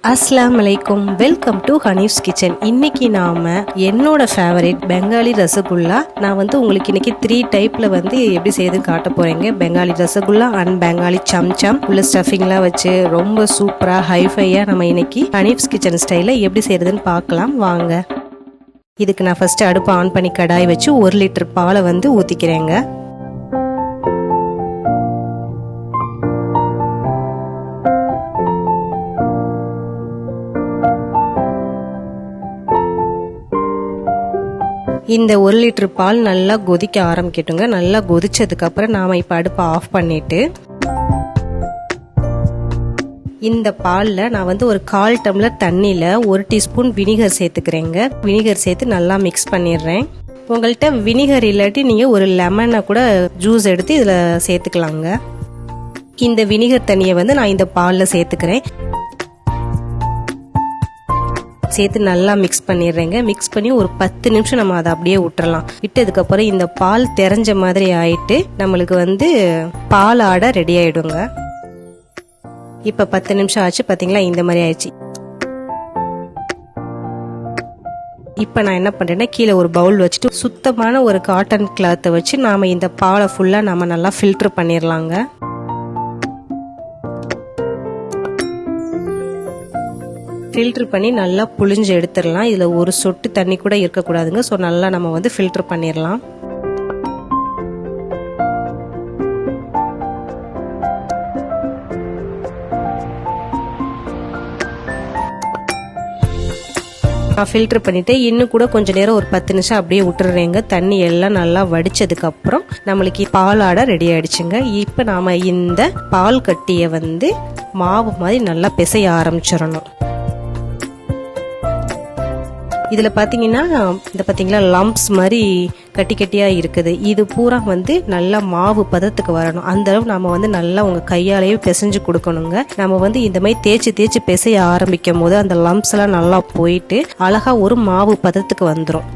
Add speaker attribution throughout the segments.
Speaker 1: அஸ்ஸலாமு அலைக்கும், welcome to Hanif's kitchen. இன்னைக்கு நாம என்னோட ஃபேவரட் பெங்காலி ரசகுல்லா நான் உங்களுக்கு இன்னைக்கு 3 டைப்ல எப்படி செய்யுதுன்னு காட்ட போறேங்க. பெங்காலி ரசகுல்லா அண்ட் பெங்காலி சம்சம் உள்ள ஸ்டஃபிங்லாம் வச்சு ரொம்ப சூப்பரா ஹைஃபையா நம்ம இன்னைக்கு ஹனீஃப்ஸ் கிச்சன் ஸ்டைல எப்படி செய்யறதுன்னு பார்க்கலாம் வாங்க. இதுக்கு நான் ஃபர்ஸ்ட் அடுப்பு ஆன் பண்ணி கடாய் வச்சு 1 லிட்டர் பாலை ஊத்திக்கிறேங்க. இந்த 1 லிட்டர் பால் நல்லா கொதிக்க ஆரம்பிக்கட்டுங்க. நல்லா கொதிச்சதுக்கு அப்புறம் நாம இப்ப அடுப்பை ஆஃப் பண்ணிட்டு இந்த பால்ல நான் ஒரு 1/4 டம்ளர் தண்ணியில 1 டீஸ்பூன் வினிகர் சேர்த்துக்கிறேங்க. வினிகர் சேர்த்து நல்லா மிக்ஸ் பண்ணிடுறேன். உங்கள்கிட்ட வினிகர் இல்லாட்டி நீங்க ஒரு லெமனை கூட ஜூஸ் எடுத்து இதுல சேர்த்துக்கலாங்க. இந்த வினிகர் தண்ணியை நான் இந்த பால்ல சேர்த்துக்கிறேன். சேர்த்து நல்லா மிக்ஸ் பண்ணிடுறேங்க. மிக்ஸ் பண்ணி ஒரு 10 நிமிஷம் நம்ம அதை அப்படியே விட்டுறலாம். விட்டதுக்கு அப்புறம் இந்த பால் தெரிஞ்ச மாதிரி ஆயிட்டு நம்மளுக்கு பால் ஆடை ரெடி ஆயிடுங்க. இப்ப 10 நிமிஷம் ஆச்சு பாத்தீங்களா, இந்த மாதிரி ஆயிடுச்சு. இப்ப நான் என்ன பண்றேன்னா கீழே ஒரு பவுல் வச்சுட்டு சுத்தமான ஒரு காட்டன் கிளாத்தை வச்சு நாம இந்த பாலை ஃபுல்லா நம்ம நல்லா ஃபில்டர் பண்ணிடலாங்க. ஃபில்டர் பண்ணி நல்லா புழிஞ்சு எடுத்துடலாம். இதுல ஒரு சொட்டு தண்ணி கூட இருக்கக்கூடாதுங்க. ஸோ நல்லா நம்ம ஃபில்டர் பண்ணிடலாம். நான் ஃபில்டர் பண்ணிட்டு இன்னும் கூட கொஞ்ச நேரம் ஒரு 10 நிமிஷம் அப்படியே விட்டுறேங்க. தண்ணி எல்லாம் நல்லா வடிச்சதுக்கு அப்புறம் நம்மளுக்கு பால் ஆடை ரெடி ஆயிடுச்சுங்க. இப்ப நாம இந்த பால் கட்டிய மாவு மாதிரி நல்லா பிசைய ஆரம்பிச்சிடணும். இதுல பாத்தீங்கன்னா இந்த பாத்தீங்களா லம்ப்ஸ் மாதிரி கட்டி கட்டியா இருக்குது. இது பூரா நல்லா மாவு பதத்துக்கு வரணும். அந்த அளவு நாம நல்லா உங்க கையாலேயே பிசைஞ்சு கொடுக்கணுங்க. நம்ம இந்த மாதிரி தேய்ச்சி பிசைய ஆரம்பிக்கும் போது அந்த லம்ப்ஸ் எல்லாம் நல்லா போயிட்டு அழகா ஒரு மாவு பதத்துக்கு வந்துடும்.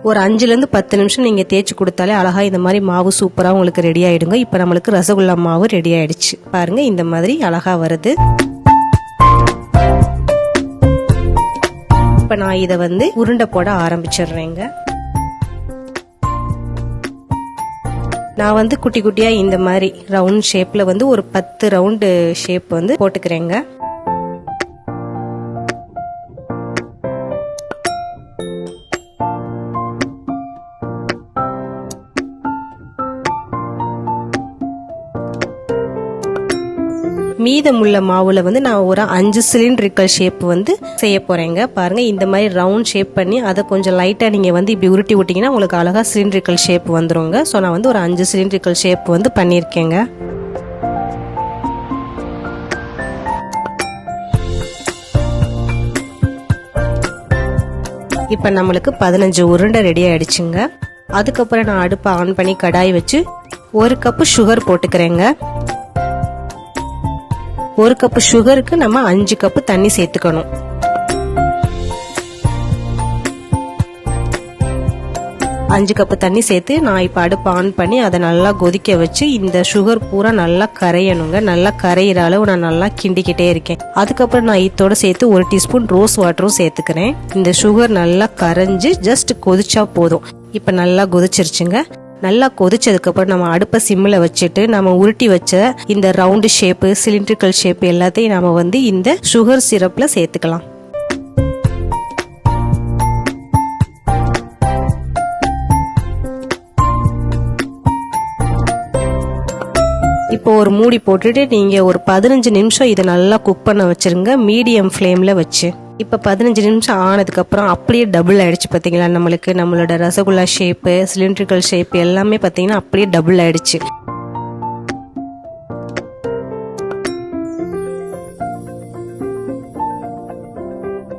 Speaker 1: ஒரு 5ல இருந்து 10 நிமிஷம் நீங்க தேய்ச்சி கொடுத்தாலே அழகா இந்த மாதிரி மாவு சூப்பரா உங்களுக்கு ரெடி ஆயிடுங்க. இப்ப நம்மளுக்கு ரசகுல்லா மாவு ரெடி ஆயிடுச்சு பாருங்க. இந்த மாதிரி அழகா வருது. இப்ப நான் இத உருண்டை போட ஆரம்பிச்சிடுறேங்க. நான் குட்டி குட்டியா இந்த மாதிரி ரவுண்ட் ஷேப்ல ஒரு 10 ரவுண்டு ஷேப் போட்டுக்கிறேங்க. மீதமுள்ள மாவுல நான் ஒரு 5 சிலிண்ட்ரிக்கல் ஷேப் செய்ய போறேங்க. பாருங்க இந்த மாதிரி ரவுண்ட் ஷேப் பண்ணி அதை கொஞ்சம் லைட்டா நீங்க இப்படி உருட்டி விட்டீங்கன்னா உங்களுக்கு அழகா சிலிண்ட்ரிக்கல் ஷேப் வந்துருங்க. ஸோ நான் ஒரு 5 சிலிண்ட்ரிக்கல் ஷேப் பண்ணியிருக்கேங்க. இப்ப நம்மளுக்கு 15 உருண்டை ரெடி ஆயிடுச்சுங்க. அதுக்கப்புறம் நான் அடுப்பை ஆன் பண்ணி கடாய் வச்சு 1 கப்பு சுகர் போட்டுக்கிறேங்க. 1 கப்பு சுகருக்கு நம்ம 5 கப்பு தண்ணி சேர்த்துக்கணும். அஞ்சு கப்பு தண்ணி சேர்த்து நான் இப்ப அடுப்பு ஆன் பண்ணி அதை நல்லா கொதிக்க வச்சு இந்த சுகர் பூரா நல்லா கரையணுங்க. நல்லா கரையிற அளவு நான் நல்லா கிண்டிக்கிட்டே இருக்கேன். அதுக்கப்புறம் நான் இதோட சேர்த்து 1 டீஸ்பூன் ரோஸ் வாட்டரும் சேர்த்துக்கிறேன். இந்த சுகர் நல்லா கரைஞ்சு ஜஸ்ட் கொதிச்சா போதும். இப்ப நல்லா கொதிச்சிருச்சுங்க. நல்லா கொதிச்சதுக்கு அப்புறம் நம்ம அடுப்பை சிம்ல வச்சுட்டு நம்ம உருட்டி வச்ச இந்த ரவுண்டு ஷேப்பு சிலிண்ட்ரிக்கல் ஷேப் எல்லாத்தையும் நாம இந்த சுகர் சிரப்ல சேர்த்துக்கலாம். இப்போ ஒரு மூடி போட்டுட்டு நீங்க ஒரு 15 நிமிஷம் இதை நல்லா குக் பண்ண வச்சிருங்க மீடியம் ஃப்ளேம்ல வச்சு. இப்ப 15 நிமிஷம் ஆனதுக்கு அப்புறம் அப்படியே டபுள் ஆயிடுச்சு பாத்தீங்களா. நம்மளோட ரசகுல்லா ஷேப்பு சிலிண்ட்ரிக்கல் ஷேப் எல்லாமே பாத்தீங்கன்னா அப்படியே டபுள் ஆயிடுச்சு.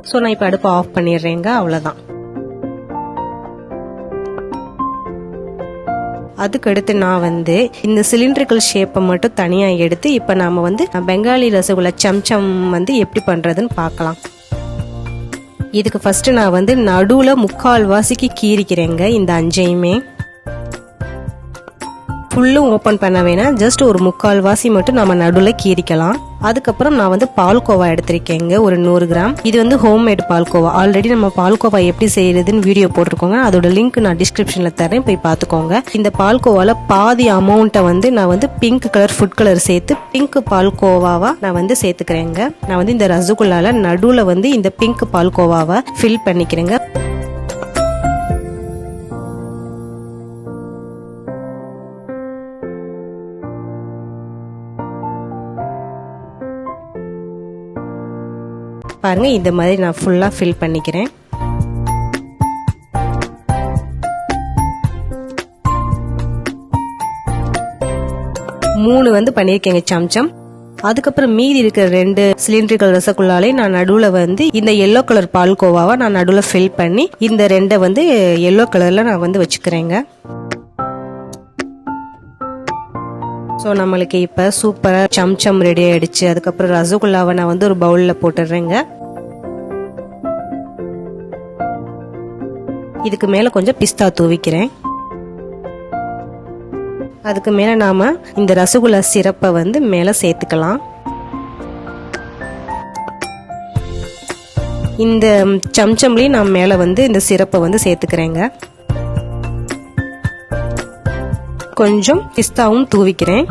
Speaker 1: சோ நான் இப்ப அடுப்பை ஆஃப் பண்ணிடுறேங்க. அவ்வளவுதான். அதுக்கடுத்து நான் இந்த சிலிண்ட்ரிக்கல் ஷேப்பை மட்டும் தனியா எடுத்து இப்ப நாம பெங்காலி ரசகுல்லா சம்சம் எப்படி பண்றதுன்னு பார்க்கலாம். இதுக்கு ஃபர்ஸ்ட் நான் நடுவுல 3/4 வாசிக்கு கீறிக்கிறேங்க. இந்த 5ஐயுமே ஃபுல்லும் ஓப்பன் பண்ண வேணாம், ஜஸ்ட் ஒரு 3/4 வாசி மட்டும் நம்ம நடுவில் கீறிக்கலாம். அதுக்கப்புறம் நான் வந்து பால்கோவா எடுத்திருக்கேங்க, ஒரு 100 கிராம். இது வந்து ஹோம்மேட் பால்கோவா. ஆல்ரெடி நம்ம பால்கோவா எப்படி செய்யறதுன்னு வீடியோ போட்டிருக்கோங்க, அதோட லிங்க் நான் டிஸ்கிரிப்ஷன்ல தரேன், போய் பார்த்துக்கோங்க. இந்த பால்கோவால பாதி அமௌண்ட்டை வந்து நான் வந்து பிங்க் கலர் ஃபுட் கலர் சேர்த்து பிங்க் பால்கோவாவா நான் வந்து சேர்த்துக்கிறேங்க. நான் வந்து இந்த ரசகுல்லால நடுவில் வந்து இந்த பிங்க் பால்கோவாவை ஃபில் பண்ணிக்கிறேங்க. பாருங்க, இந்த மாதிரி நான் ஃபுல்லா ஃபில் பண்ணிக்கிறேன். மூணு வந்து பண்ணியிருக்கேங்க சம்சம். அதுக்கப்புறம் மீதி இருக்கிற 2 சிலிண்ட்ரிக்கல் ரசகுல்லாலே நான் நடுவில் வந்து இந்த எல்லோ கலர் பால்கோவாவை நான் நடுவில் ஃபில் பண்ணி இந்த 2 வந்து எல்லோ கலர்ல நான் வந்து வச்சுக்கிறேங்க. ஸோ நம்மளுக்கு இப்போ சூப்பராக சம்சம் ரெடி ஆயிடுச்சு. அதுக்கப்புறம் ரசகுல்லாவை நான் வந்து ஒரு பவுலில் போட்டுடுறேங்க. இதுக்கு மேலே கொஞ்சம் பிஸ்தா தூவிக்கிறேன். அதுக்கு மேலே நாம இந்த ரசகுல்லா சிரப்பை வந்து மேலே சேர்த்துக்கலாம். இந்த சம்சம்லேயும் நான் மேலே வந்து இந்த சிரப்பை வந்து சேர்த்துக்கிறேங்க. கொஞ்சம் பிஸ்தாவும் தூவிக்கிறேன்.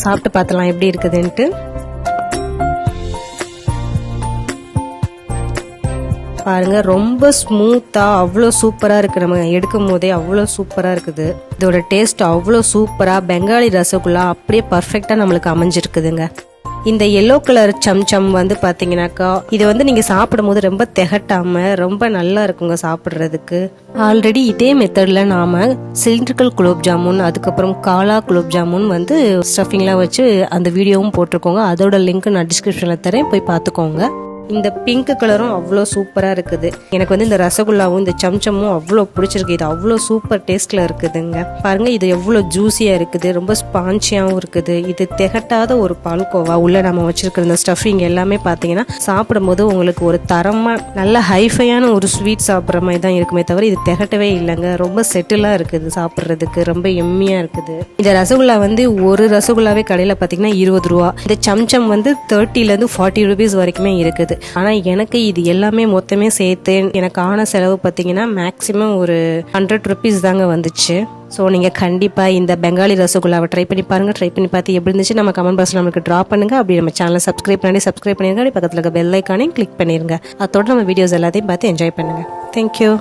Speaker 1: சாப்பிட்டு பார்த்தலாம் எப்படி இருக்குதுன்ட்டு. பாருங்க, ரொம்ப ஸ்மூத்தா அவ்வளோ சூப்பரா இருக்கு. நம்ம எடுக்கும் போதே அவ்வளோ சூப்பரா இருக்குது. இதோட டேஸ்ட் அவ்வளோ சூப்பரா பெங்காலி ரசகுல்லா அப்படியே பர்ஃபெக்டா நம்மளுக்கு அமைஞ்சிருக்குதுங்க. இந்த எல்லோ கலர் சம்சம் வந்து பாத்தீங்கன்னாக்கா இது வந்து நீங்க சாப்பிடும் போது ரொம்ப திகட்டாம ரொம்ப நல்லா இருக்குங்க சாப்பிடுறதுக்கு. ஆல்ரெடி இதே மெத்தட்ல நாம சிலிண்ட்ரிக்கல் குலோப் ஜாமுன், அதுக்கப்புறம் காலா குலோப் ஜாமுன் வந்து ஸ்டஃபிங்லாம் வச்சு அந்த வீடியோவும் போட்டிருக்கோங்க. அதோட லிங்க் நான் டிஸ்கிரிப்ஷன்ல தரேன், போய் பார்த்துக்கோங்க. இந்த பிங்க் கலரும் அவ்வளோ சூப்பரா இருக்குது. எனக்கு வந்து இந்த ரசகுல்லாவும் இந்த சம்சமும் அவ்வளோ பிடிச்சிருக்கு. இது அவ்வளோ சூப்பர் டேஸ்ட்ல இருக்குதுங்க. பாருங்க, இது எவ்வளோ ஜூஸியா இருக்குது, ரொம்ப ஸ்பான்சியாவும் இருக்குது. இது திகட்டாத ஒரு பால்கோவா. உள்ள நம்ம வச்சிருக்கிற இந்த ஸ்டஃபிங் எல்லாமே பாத்தீங்கன்னா சாப்பிடும் போது உங்களுக்கு ஒரு தரமா நல்ல ஹைஃபையான ஒரு ஸ்வீட் சாப்பிட்ற மாதிரி தான் இருக்குமே தவிர இது திகட்டவே இல்லைங்க. ரொம்ப செட்டிலா இருக்குது, சாப்பிட்றதுக்கு ரொம்ப எம்மியா இருக்குது. இந்த ரசகுல்லா வந்து ஒரு ரசகுல்லாவே கடையில பாத்தீங்கன்னா 20 ரூபா. இந்த சம்சம் வந்து 30 to 40 rupees வரைக்குமே இருக்குது. ஆனா எனக்கு இது எல்லாமே மொத்தமே சேர்த்து எனக்கு ஆன செலவு பார்த்தீங்கன்னா மேக்ஸிமம் ஒரு 100 rupees தாங்க வந்துச்சு. ஸோ நீங்கள் கண்டிப்பாக இந்த பெங்காலி ரசகுல்லாவை ட்ரை பண்ணி பாருங்கள். ட்ரை பண்ணி பார்த்து எப்படி இருந்துச்சு நம்ம கமெண்ட் பாக்ஸில் நம்மளுக்கு ட்ராப் பண்ணுங்கள். அப்படி நம்ம சேனலை சப்ஸ்கிரைப் பண்ணிருங்க. அப்படி பக்கத்தில் இருக்க பெல் ஐக்கானையும் கிளிக் பண்ணிருங்க. அதோட நம்ம வீடியோஸ் எல்லாத்தையும் பார்த்து என்ஜாய் பண்ணுங்கள். தேங்க்யூ.